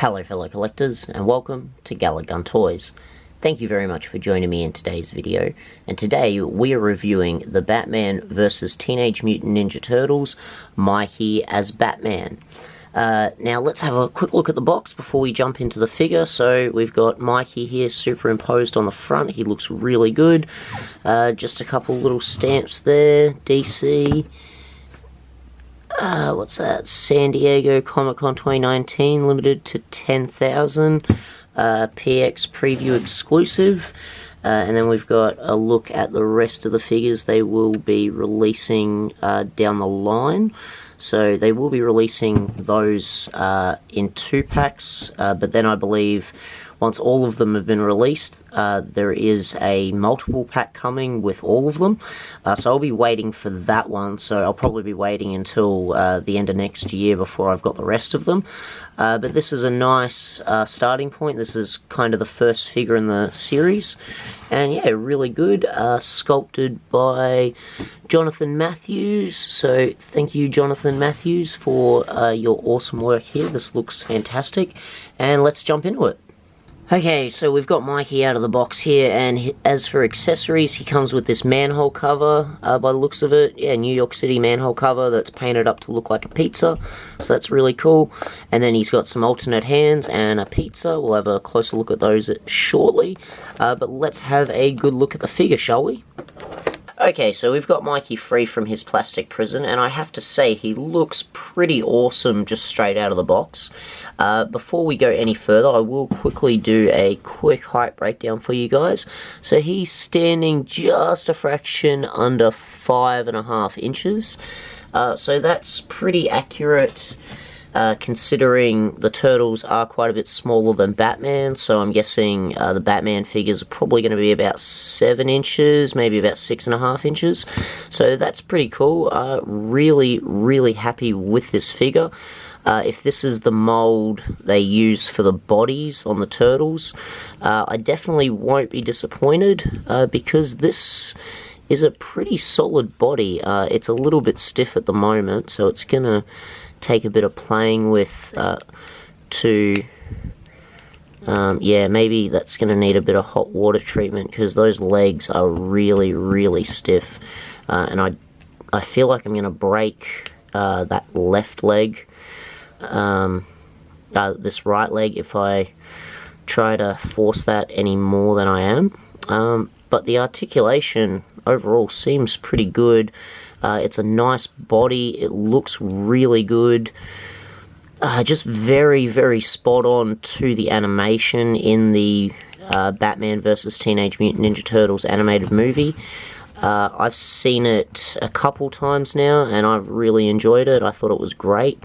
Hello fellow collectors, and welcome to Gallic Gun Toys. Thank you very much for joining me in today's video, and today we are reviewing the Batman vs Teenage Mutant Ninja Turtles, Mikey as Batman. Now let's have a quick look at the box before we jump into the figure. So we've got Mikey here superimposed on the front. He looks really good. Just a couple little stamps there, DC. What's that? San Diego Comic-Con 2019, limited to 10,000. PX preview exclusive. And then we've got a look at the rest of the figures they will be releasing down the line. So they will be releasing those in 2-packs, but then I believe once all of them have been released, there is a multiple pack coming with all of them. So I'll be waiting for that one, so I'll probably be waiting until the end of next year before I've got the rest of them. But this is a nice starting point. This is kind of the first figure in the series. And yeah, really good. Sculpted by Jonathan Matthews. So thank you, Jonathan Matthews, for your awesome work here. This looks fantastic. And let's jump into it. Okay, so we've got Mikey out of the box here, and as for accessories, he comes with this manhole cover, by the looks of it. Yeah, New York City manhole cover that's painted up to look like a pizza, so that's really cool. And then he's got some alternate hands and a pizza. We'll have a closer look at those shortly, but let's have a good look at the figure, shall we? Okay, so we've got Mikey free from his plastic prison, and I have to say he looks pretty awesome just straight out of the box. Before we go any further, I will quickly do a quick height breakdown for you guys. So he's standing just a fraction under 5.5 inches. So that's pretty accurate. Considering the Turtles are quite a bit smaller than Batman, so I'm guessing the Batman figures are probably going to be about 7 inches, maybe about 6.5 inches. So that's pretty cool. Really happy with this figure. If this is the mold they use for the bodies on the Turtles, I definitely won't be disappointed, because this is a pretty solid body. It's a little bit stiff at the moment, so it's going to take a bit of playing with yeah, maybe that's going to need a bit of hot water treatment, because those legs are really stiff, and I feel like I'm going to break that left leg, this right leg, if I try to force that any more than I am. But the articulation overall seems pretty good. It's a nice body. It looks really good. Just very spot on to the animation in the Batman vs Teenage Mutant Ninja Turtles animated movie. I've seen it a couple times now, and I've really enjoyed it. I thought it was great.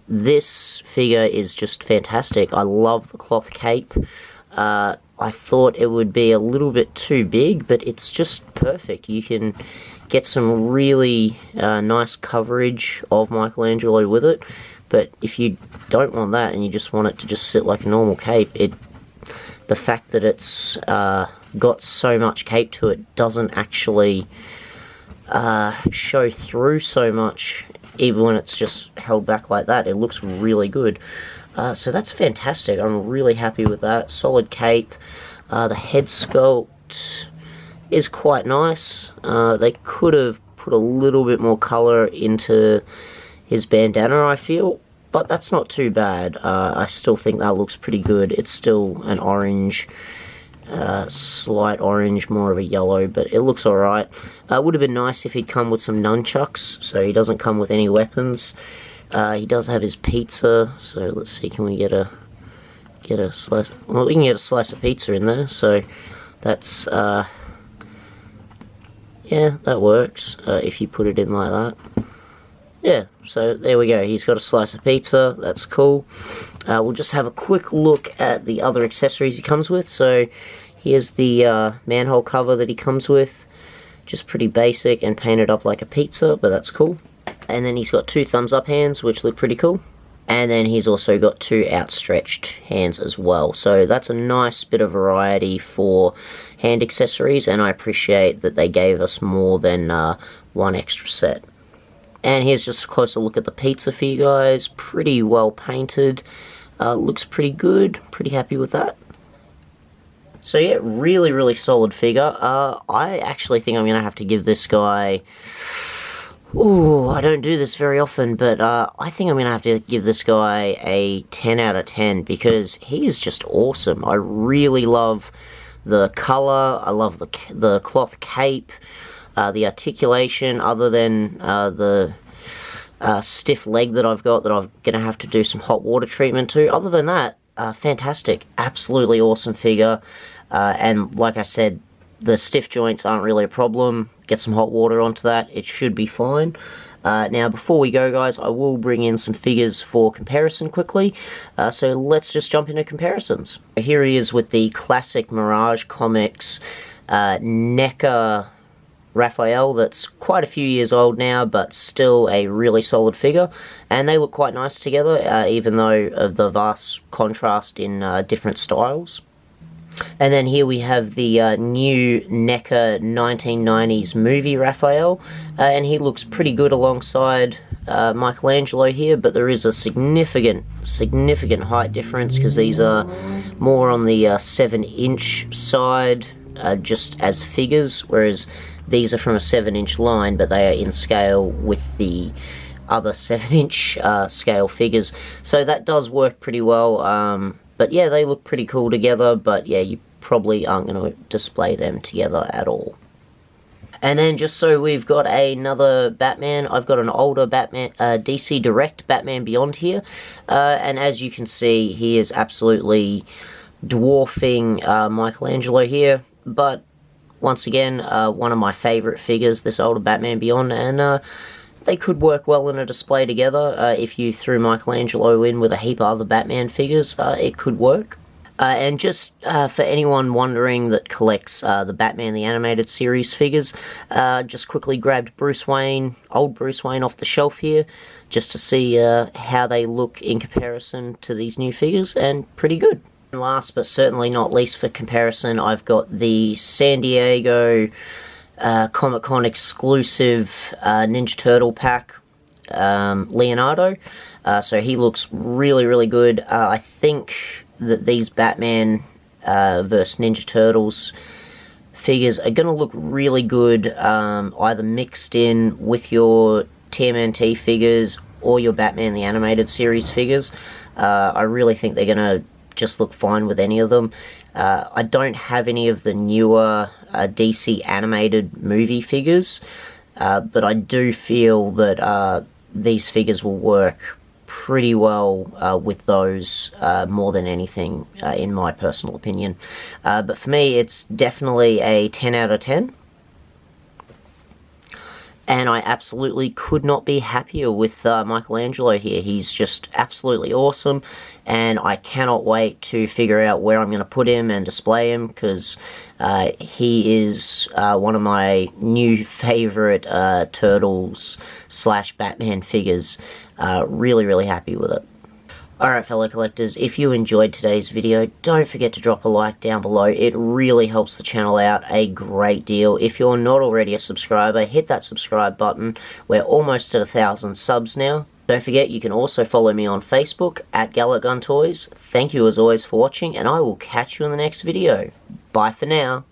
This figure is just fantastic. I love the cloth cape. I thought it would be a little bit too big, but it's just perfect. You can get some really nice coverage of Michelangelo with it, but if you don't want that and you just want it to just sit like a normal cape, the fact that it's got so much cape to it doesn't actually show through so much, even when it's just held back like that. It looks really good. So that's fantastic. I'm really happy with that. Solid cape. The head sculpt is quite nice. They could have put a little bit more colour into his bandana, I feel, but that's not too bad. I still think that looks pretty good. It's still an orange, slight orange, more of a yellow, but it looks alright. It would have been nice if he'd come with some nunchucks, so he doesn't come with any weapons. He does have his pizza, so let's see, can we get a slice? Well, we can get a slice of pizza in there, so that's, yeah, that works, if you put it in like that. Yeah, so there we go, he's got a slice of pizza, that's cool. We'll just have a quick look at the other accessories he comes with. So here's the manhole cover that he comes with, just pretty basic and painted up like a pizza, but that's cool. And then he's got 2 thumbs up hands, which look pretty cool. And then he's also got 2 outstretched hands as well. So that's a nice bit of variety for hand accessories, and I appreciate that they gave us more than one extra set. And here's just a closer look at the pizza for you guys. Pretty well painted. looks pretty good, pretty happy with that. So yeah, really solid figure. I actually think I'm going to have to give this guy... Ooh, I don't do this very often, but I think I'm going to have to give this guy a 10 out of 10 because he is just awesome. I really love the colour, I love the cloth cape, the articulation, other than the stiff leg that I've got that I'm going to have to do some hot water treatment to. Other than that, fantastic, absolutely awesome figure, and like I said, the stiff joints aren't really a problem. Get some hot water onto that, it should be fine. Now, before we go, guys, I will bring in some figures for comparison quickly. So let's just jump into comparisons. Here he is with the classic Mirage Comics NECA Raphael that's quite a few years old now, but still a really solid figure. And they look quite nice together, even though of the vast contrast in different styles. And then here we have the new NECA 1990s movie Raphael, and he looks pretty good alongside Michelangelo here, but there is a significant height difference because these are more on the 7-inch side, just as figures, whereas these are from a 7-inch line, but they are in scale with the other 7-inch scale figures. So that does work pretty well. But yeah, they look pretty cool together, but yeah, you probably aren't going to display them together at all. And then just so we've got another Batman, I've got an older Batman, DC Direct Batman Beyond here. And as you can see, he is absolutely dwarfing Michelangelo here. But once again, one of my favourite figures, this older Batman Beyond, and they could work well in a display together. If you threw Michelangelo in with a heap of other Batman figures, it could work. And just for anyone wondering that collects the Batman the Animated Series figures, just quickly grabbed old Bruce Wayne off the shelf here, just to see how they look in comparison to these new figures, and pretty good. And last but certainly not least for comparison, I've got the San Diego Comic-Con exclusive Ninja Turtle pack, Leonardo. So he looks really good. I think that these Batman vs Ninja Turtles figures are going to look really good, either mixed in with your TMNT figures or your Batman the Animated Series figures. I really think they're going to just look fine with any of them. I don't have any of the newer DC animated movie figures, but I do feel that these figures will work pretty well with those more than anything, in my personal opinion. But for me, it's definitely a 10 out of 10. And I absolutely could not be happier with Michelangelo here. He's just absolutely awesome, and I cannot wait to figure out where I'm going to put him and display him, because he is one of my new favourite Turtles / Batman figures. Really happy with it. Alright fellow collectors, if you enjoyed today's video, don't forget to drop a like down below. It really helps the channel out a great deal. If you're not already a subscriber, hit that subscribe button. We're almost at 1,000 subs now. Don't forget you can also follow me on Facebook at Gallet Gun Toys. Thank you as always for watching, and I will catch you in the next video. Bye for now.